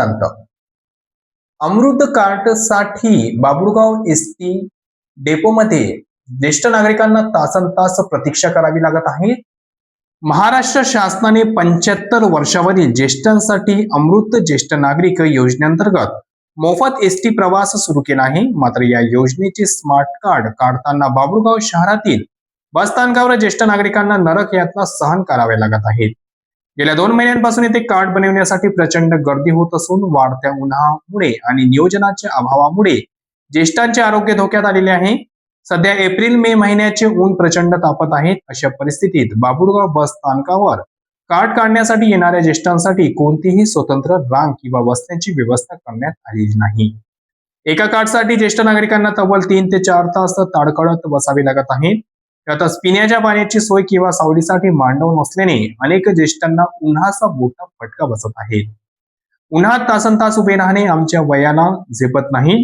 वृत्तांत. अमृत कार्डसाठी बाबुळगाव एसटी डेपोमध्ये ज्येष्ठ नागरिकांना तासनतास प्रतीक्षा करावी लागत आहे. महाराष्ट्र शासनाने 75 वर्षावरील ज्येष्ठांसाठी अमृत ज्येष्ठ नागरिक योजनेअंतर्गत मोफत एसटी प्रवास सुरू केला आहे. मात्र या योजनेचे स्मार्ट कार्ड काढताना बाबुळगाव शहरातील बसस्थानकावर ज्येष्ठ नागरिकांना नरक यातना सहन कराव्या लागत आहेत. गेल्या 2 महिन्यांपासून येथे कार्ड बनवण्यासाठी प्रचंड गर्दी होत असून वाढत्या उन्हामुळे आणि नियोजनाच्या अभावामुळे ज्येष्ठांचे आरोग्य धोक्यात आलेले आहे. सध्या एप्रिल मे महिन्याचे ऊन प्रचंड तापत आहेत. अशा परिस्थितीत बाबुळगाव बस स्थानकावर कार्ड काढण्यासाठी येणाऱ्या ज्येष्ठांसाठी कोणतीही स्वतंत्र रांग किंवा बसण्याची व्यवस्था करण्यात आलेली नाही. एका कार्डसाठी ज्येष्ठ नागरिकांना तब्बल 3 ते 4 तास ताडकळत बसावे लागत आहे. त्यातच पिण्याच्या पाण्याची सोय किंवा सावलीसाठी मांडव नसल्याने अनेक ज्येष्ठांना उन्हाचा मोठा फटका बसत आहे. उन्हात तासनतास उभे राहणे आमच्या वयाला झेपत नाही.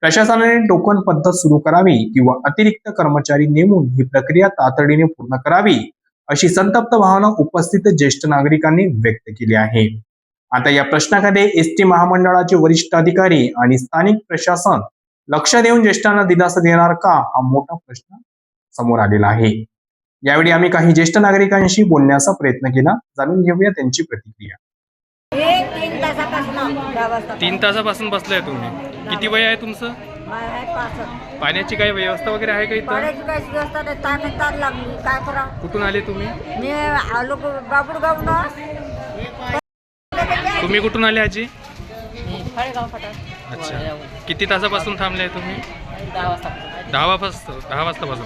प्रशासनाने टोकन पद्धत सुरू करावी किंवा अतिरिक्त कर्मचारी नेमून ही प्रक्रिया तातडीने पूर्ण करावी, अशी संतप्त भावना उपस्थित ज्येष्ठ नागरिकांनी व्यक्त केली आहे. आता या प्रश्नाकडे एसटी महामंडळाचे वरिष्ठ अधिकारी आणि स्थानिक प्रशासन लक्ष देऊन ज्येष्ठांना दिलासा देणार का, हा मोठा प्रश्न समोर आलेला आहे. यावेळी आम्ही काही ज्येष्ठ नागरिकांशी बोलण्याचा प्रयत्न केला. जाणून घेऊया त्यांची प्रतिक्रिया. 3 तासापासून बसलाय तुम्ही. किती वय आहे तुमचं? पाण्याची काही व्यवस्था वगैरे आहे का इथं? पाण्याची काही व्यवस्था नाही. ताण लागली, काय करा. कुठून आले तुम्ही? मी आलो बाबुळगावनं. तुम्ही कुठून आले आजी? फळेगाव फाटा. अच्छा, किती तासापासून थांबले तुम्ही? 10 वाजता. 10 वाजता पासून.